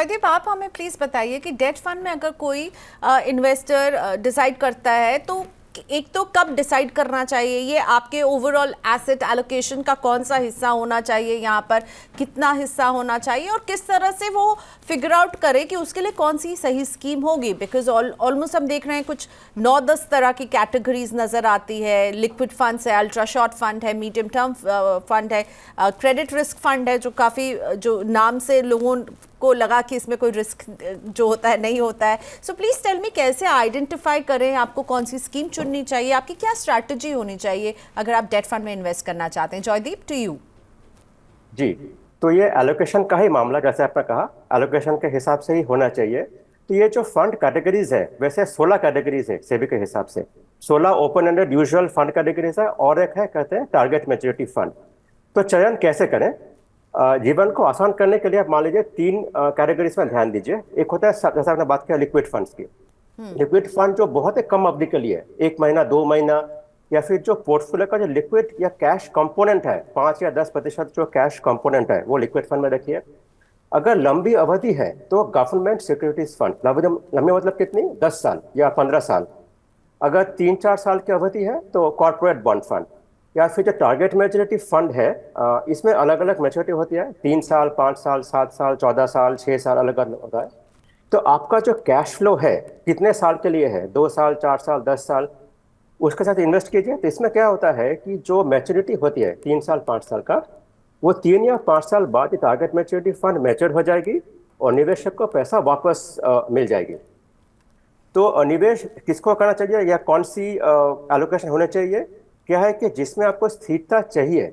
जॉयदीप, आप हमें प्लीज़ बताइए कि डेट फंड में अगर कोई इन्वेस्टर डिसाइड करता है तो एक तो कब डिसाइड करना चाहिए, ये आपके ओवरऑल एसेट एलोकेशन का कौन सा हिस्सा होना चाहिए, यहाँ पर कितना हिस्सा होना चाहिए, और किस तरह से वो फिगर आउट करे कि उसके लिए कौन सी सही स्कीम होगी। बिकॉज ऑलमोस्ट हम देख रहे हैं कुछ 9-10 तरह की कैटेगरीज नज़र आती है। लिक्विड फंड्स है, अल्ट्रा शॉर्ट फंड है, मीडियम टर्म फंड है, क्रेडिट रिस्क फंड है, जो काफ़ी जो नाम से लोगों को लगा कि इसमें कोई रिस्क जो होता है नहीं होता है। सो प्लीज़ टेल मी, कैसे आइडेंटिफाई करें, आपको कौन सी स्कीम चुननी चाहिए, आपकी क्या स्ट्रैटेजी होनी चाहिए अगर आप डेट फंड में इन्वेस्ट करना चाहते हैं। Joydeep, to you. जी, तो ये एलोकेशन का ही मामला, जैसे आपने कहा, एलोकेशन के हिसाब से ही होना चाहिए। तो ये जो फंड कैटेगरीज है, वैसे 16 कैटेगरीज है सेबी के हिसाब से। 16 open ended usual fund categories है और एक है कहते हैं टारगेट मैच्योरिटी फंड। तो चयन कैसे करें? जीवन को आसान करने के लिए आप मान लीजिए 3 कैटेगरीज में ध्यान दीजिए। एक होता है, जैसे आपने बात किया, लिक्विड फंड्स की। लिक्विड फंड जो बहुत ही कम अवधि के लिए, 1 महीना 2 महीना, या फिर जो पोर्टफोलियो का जो लिक्विड या कैश कंपोनेंट है, 5 या 10% जो कैश कंपोनेंट है, वो लिक्विड फंड में रखिए। अगर लंबी अवधि है तो गवर्नमेंट सिक्योरिटीज फंड, लंबी मतलब कितनी, 10 साल या 15 साल। अगर 3-4 साल की अवधि है तो कॉर्पोरेट बॉन्ड फंड। या फिर जो टारगेट मैच्योरिटी फंड है, इसमें अलग अलग मैच्योरिटी होती है, 3 साल, 5 साल, 7 साल, 14 साल, 6 साल, अलग अलग होता है। तो आपका जो कैश फ्लो है कितने साल के लिए है, 2 साल, 4 साल, 10 साल, उसके साथ इन्वेस्ट कीजिए। तो इसमें क्या होता है कि जो मैच्योरिटी होती है 3 साल 5 साल का, वो 3 या 5 साल बाद टारगेट मैच्योरिटी फंड मैच्योर हो जाएगी और निवेशक को पैसा वापस मिल जाएगी। तो निवेश किसको करना चाहिए या कौन सी एलोकेशन होने चाहिए? क्या है कि जिसमें आपको स्थिरता चाहिए,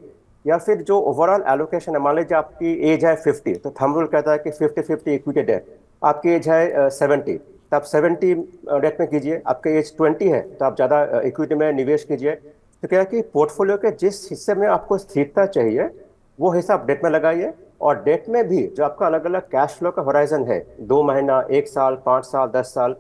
या फिर जो ओवरऑल एलोकेशन है, मान लीजिए आपकी एज है 50, तो थंब रूल कहता है कि 50-50 इक्विटी डेट। आपकी एज है 70, तो आप 70 डेट में कीजिए। आपके एज 20 है तो आप ज़्यादा इक्विटी में निवेश कीजिए। तो क्या है कि पोर्टफोलियो के जिस हिस्से में आपको स्थिरता चाहिए वो हिस्सा आप डेट में लगाइए। और डेट में भी जो आपका अलग अलग कैश फ्लो का होराइजन है, 2 महीना, 1 साल, 5 साल, 10 साल,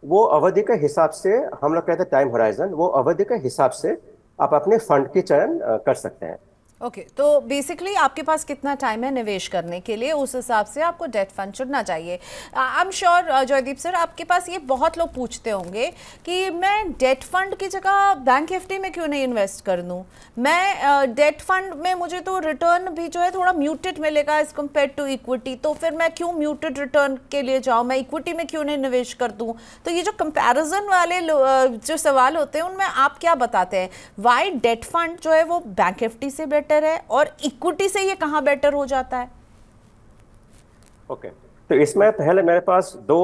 वो अवधि के हिसाब से, हम लोग कहते हैं टाइम होराइजन, वो अवधि के हिसाब से आप अपने फंड की चयन कर सकते हैं। ओके, तो बेसिकली आपके पास कितना टाइम है निवेश करने के लिए, उस हिसाब से आपको डेट फंड चुनना चाहिए। I am sure Jaydeep sir, आपके पास ये बहुत लोग पूछते होंगे कि मैं डेट फंड की जगह बैंक एफडी में क्यों नहीं इन्वेस्ट कर दूं। मैं डेट फंड में मुझे तो रिटर्न भी जो है थोड़ा म्यूटेड मिलेगा एज कम्पेयर टू इक्विटी, तो फिर मैं क्यों म्यूटेड रिटर्न के लिए जाऊँ, मैं इक्विटी में क्यों नहीं निवेश कर दूँ। तो ये जो कंपेरिजन वाले जो सवाल होते हैं, उनमें आप क्या बताते हैं, वाई डेट फंड जो है वो बैंक एफडी से बेटर है और इक्विटी से ये कहां बेटर हो जाता है? ओके, तो इसमें पहले मेरे पास 2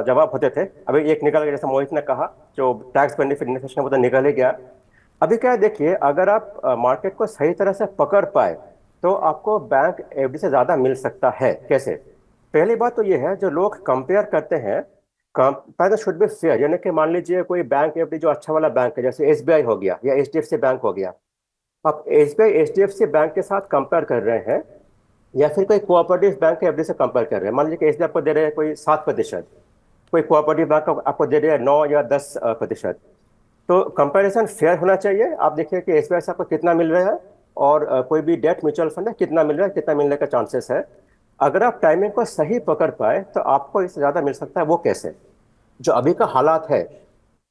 जवाब होते थे। अभी एक निकल गया, जैसे मोहित ने कहा, जो टैक्स बेनिफिट इन्वेस्टेशन वो तो निकल ही गया। अभी क्या है, देखिए, अगर आप मार्केट को सही तरह से पकड़ पाए तो आपको बैंक एफडी से ज्यादा मिल सकता है। कैसे? पहली बात तो ये है, जो लोग कंपेयर करते हैं, कंपेयर शुड बी फेयर। यानी कि मान लीजिए कोई बैंक एफडी जो अच्छा वाला बैंक है, जैसे एसबीआई हो गया या एचडीएफसी बैंक हो गया, आप एसबीआई एचडीएफसी बैंक के साथ कंपेयर कर रहे हैं, या फिर कोई कोऑपरेटिव बैंक के एफडी से कंपेयर कर रहे हैं। मान लीजिए कि एसबीआई आपको दे रहे हैं कोई 7%, कोई कोऑपरेटिव बैंक आपको दे रहे हैं 9 या 10%। तो कंपैरिजन फेयर होना चाहिए। आप देखिए कि एसबीआई से आपको कितना मिल रहा है, और कोई भी डेट म्यूचुअल फंड है कितना मिल रहा है, कितना मिलने का चांसेस है। अगर आप टाइमिंग को सही पकड़ पाए तो आपको इससे ज़्यादा मिल सकता है। वो कैसे? जो अभी का हालात है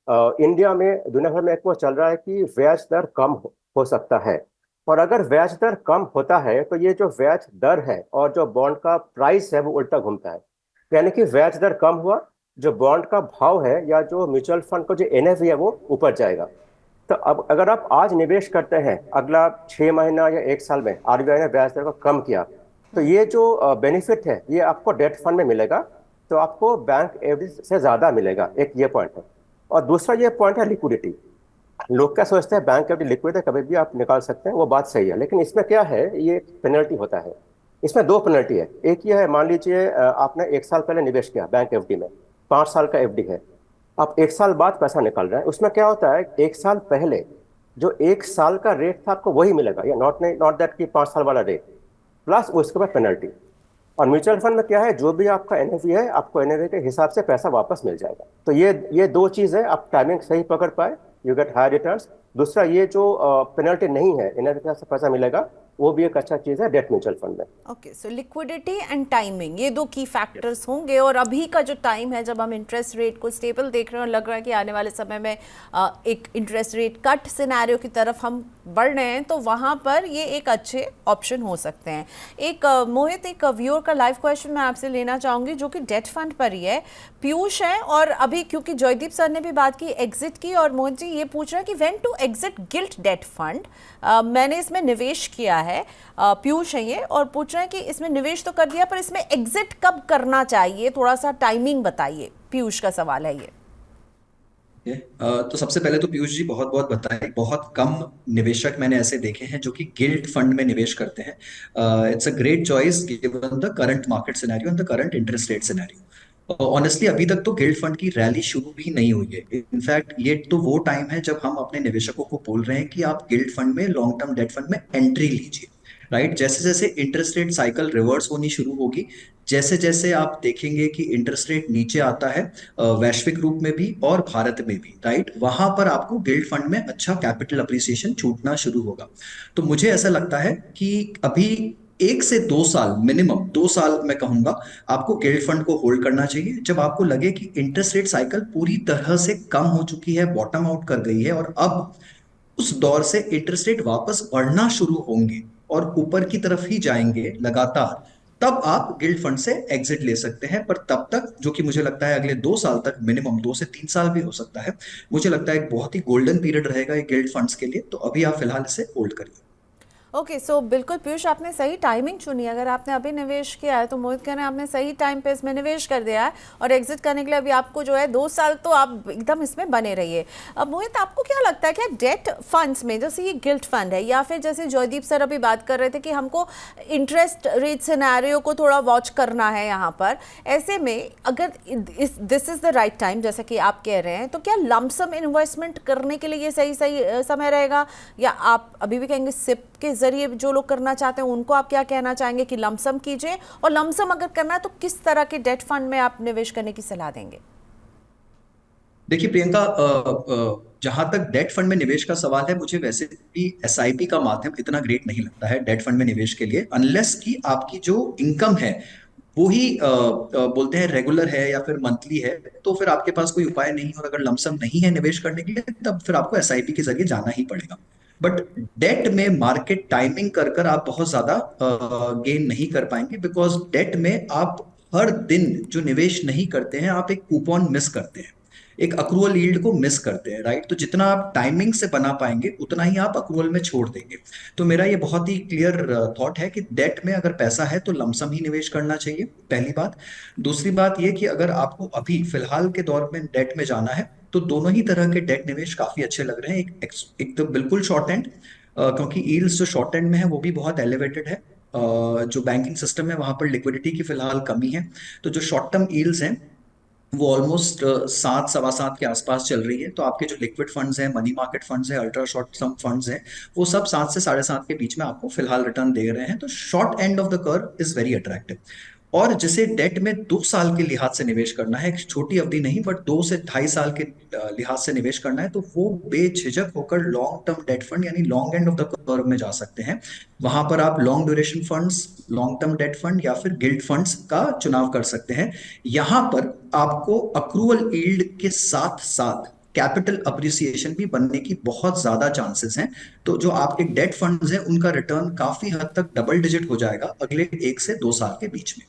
इंडिया में, दुनिया भर में, एक वो चल रहा है कि ब्याज दर कम हो सकता है। और अगर ब्याज दर कम होता है तो ये जो ब्याज दर है और जो बॉन्ड का प्राइस है वो उल्टा घूमता है। यानी कि ब्याज दर कम हुआ, जो बॉन्ड का भाव है या जो म्यूचुअल फंड का जो एनएवी है वो ऊपर जाएगा। तो अब अगर आप आज निवेश करते हैं, अगला 6 महीना या 1 साल में आरबीआई ने ब्याज दर को कम किया, तो ये जो बेनिफिट है ये आपको डेट फंड में मिलेगा, तो आपको बैंक एफडी से ज़्यादा मिलेगा। एक ये पॉइंट है। और दूसरा ये पॉइंट है लिक्विडिटी। लोग क्या सोचते हैं, बैंक एफडी लिक्विड है, कभी भी आप निकाल सकते हैं, वो बात सही है। लेकिन इसमें क्या है, ये पेनल्टी होता है। इसमें 2 पेनल्टी है। एक ये है, मान लीजिए आपने 1 साल पहले निवेश किया बैंक एफडी में, 5 साल का एफडी है, आप 1 साल बाद पैसा निकाल रहे हैं। उसमें क्या होता है, 1 साल पहले जो 1 साल का रेट था आपको वही मिलेगा, या नॉट दैट कि 5 साल वाला रेट, प्लस उसके बाद पेनल्टी। और म्यूचुअल फंड में क्या है, जो भी आपका एनएवी है, आपको एनएवी के हिसाब से पैसा वापस मिल जाएगा। तो ये 2 चीज़ है। आप टाइमिंग सही पकड़ पाए, यू गेट हाई रिटर्न्स। दूसरा ये जो पेनल्टी नहीं है, इन्हें से पैसा मिलेगा, वो भी एक अच्छा चीज़ है डेट म्यूचुअल फंड में। Okay, so liquidity and timing, ये दो की फैक्टर्स होंगे। और अभी का जो टाइम है जब हम इंटरेस्ट रेट को स्टेबल देख रहे हैं और लग रहा है कि आने वाले समय में एक इंटरेस्ट रेट कट सिनेरियो की तरफ हम बढ़ रहे हैं, तो वहाँ पर ये एक अच्छे ऑप्शन हो सकते हैं। एक मोहित, एक व्यूअर का लाइव क्वेश्चन मैं आपसे लेना चाहूँगी जो कि डेट फंड पर ही है। पीयूष है, और अभी क्योंकि जयदीप सर ने भी बात की एग्जिट की, और मोहित जी ये पूछ रहे हैं कि when to exit gilt debt fund. मैंने इसमें निवेश किया है, पीयूष है ये, और पूछ रहे हैं कि इसमें निवेश तो कर दिया पर इसमें एग्जिट कब करना चाहिए, थोड़ा सा टाइमिंग बताइए। पीयूष का सवाल है ये। तो सबसे पहले तो पीयूष जी बहुत बहुत बताएं, बहुत कम निवेशक मैंने ऐसे देखे हैं जो कि गिल्ट फंड में निवेश करते हैं। It's a great choice given the current market scenario and the current interest rate scenario. Honestly अभी तक तो गिल्ट फंड की रैली शुरू भी नहीं हुई है। इनफैक्ट ये तो वो टाइम है जब हम अपने निवेशकों को बोल रहे हैं कि आप गिल्ट फंड में, लॉन्ग टर्म डेट फंड में एंट्री लीजिए। राइट, जैसे जैसे इंटरेस्ट रेट साइकिल रिवर्स होनी शुरू होगी, जैसे जैसे आप देखेंगे कि इंटरेस्ट रेट नीचे आता है वैश्विक रूप में भी और भारत में भी, राइट, वहां पर आपको गिल्ड फंड में अच्छा कैपिटल अप्रिसिएशन छूटना शुरू होगा। तो मुझे ऐसा लगता है कि अभी 1 से 2 साल, मिनिमम 2 साल मैं कहूंगा, आपको गिल्ड फंड को होल्ड करना चाहिए। जब आपको लगे कि इंटरेस्ट रेट साइकिल पूरी तरह से कम हो चुकी है, बॉटम आउट कर गई है, और अब उस दौर से इंटरेस्ट रेट वापस बढ़ना शुरू होंगे और ऊपर की तरफ ही जाएंगे लगातार, तब आप गिल्ड फंड से एग्जिट ले सकते हैं। पर तब तक, जो कि मुझे लगता है अगले 2 साल तक, मिनिमम 2 से 3 साल भी हो सकता है, मुझे लगता है एक बहुत ही गोल्डन पीरियड रहेगा ये गिल्ड फंड्स के लिए। तो अभी आप फिलहाल इसे होल्ड करिए। ओके, सो बिल्कुल पीयूष, आपने सही टाइमिंग चुनी। अगर आपने अभी निवेश किया है तो मोहित कह रहे हैं आपने सही टाइम पे इसमें निवेश कर दिया है, और एग्जिट करने के लिए अभी आपको जो है 2 साल तो आप एकदम इसमें बने रहिए। अब मोहित, आपको क्या लगता है, क्या डेट फंड्स में, जैसे ये गिल्ट फंड है, या फिर जैसे जयदीप सर अभी बात कर रहे थे कि हमको इंटरेस्ट रेट सिनेरियो को थोड़ा वॉच करना है यहाँ पर, ऐसे में अगर this is the right time जैसा कि आप कह रहे हैं, तो क्या लमसम इन्वेस्टमेंट करने के लिए ये सही समय रहेगा, या आप अभी भी कहेंगे सिप के जरिए जो लोग करना चाहते हैं उनको आप क्या कहना चाहेंगे कि लमसम कीजिए, और लमसम अगर करना है तो किस तरह के डेट फंड में आप निवेश करने की सलाह देंगे? देखिए प्रियंका, जहां तक डेट फंड में निवेश का सवाल है, मुझे वैसे भी एसआईपी का माध्यम इतना ग्रेट नहीं लगता है डेट फंड में निवेश के लिए, अनलेस कि आपकी जो इनकम है वो ही बोलते हैं रेगुलर है या फिर मंथली है, तो फिर आपके पास कोई उपाय नहीं। और अगर लमसम नहीं है निवेश करने के लिए, तब फिर आपको एसआईपी के जरिए जाना ही पड़ेगा। बट डेट में मार्केट टाइमिंग कर कर आप बहुत ज्यादा गेन नहीं कर पाएंगे, बिकॉज डेट में आप हर दिन जो निवेश नहीं करते हैं, आप एक कूपन मिस करते हैं, एक अक्रूवल यील्ड को मिस करते हैं। राइट, तो जितना आप टाइमिंग से बना पाएंगे उतना ही आप अक्रूवल में छोड़ देंगे। तो मेरा ये बहुत ही क्लियर थॉट है कि डेट में अगर पैसा है तो लमसम ही निवेश करना चाहिए, पहली बात। दूसरी बात ये कि अगर आपको अभी फिलहाल के दौर में डेट में जाना है, तो दोनों ही तरह के डेट निवेश काफी अच्छे लग रहे हैं। एक तो बिल्कुल शॉर्ट एंड, क्योंकि यील्ड्स जो शॉर्ट एंड में है वो भी बहुत एलिवेटेड है। जो बैंकिंग सिस्टम है वहां पर लिक्विडिटी की फिलहाल कमी है, तो जो शॉर्ट टर्म यील्ड्स हैं वो ऑलमोस्ट 7 सवा 7 के आसपास चल रही है। तो आपके जो लिक्विड फंड्स हैं, मनी मार्केट फंड्स हैं, अल्ट्रा शॉर्ट टर्म फंड्स हैं, वो सब 7 से 7.5 के बीच में आपको फिलहाल रिटर्न दे रहे हैं। तो short end of the curve is very attractive. और जिसे डेट में 2 साल के लिहाज से निवेश करना है, एक छोटी अवधि नहीं बट 2 से 2.5 साल के लिहाज से निवेश करना है, तो वो बेझिझक होकर लॉन्ग टर्म डेट फंड यानी long end of the curve में जा सकते हैं। वहां पर आप long duration funds, long term debt fund या फिर गिल्ड फंड्स का चुनाव कर सकते हैं। यहां पर आपको अक्रूवल यील्ड के साथ साथ कैपिटल अप्रिसिएशन भी बनने की बहुत ज्यादा चांसेस हैं। तो जो आपके डेट फंड्स हैं उनका रिटर्न काफी हद तक डबल डिजिट हो जाएगा अगले 1 से 2 साल के बीच में।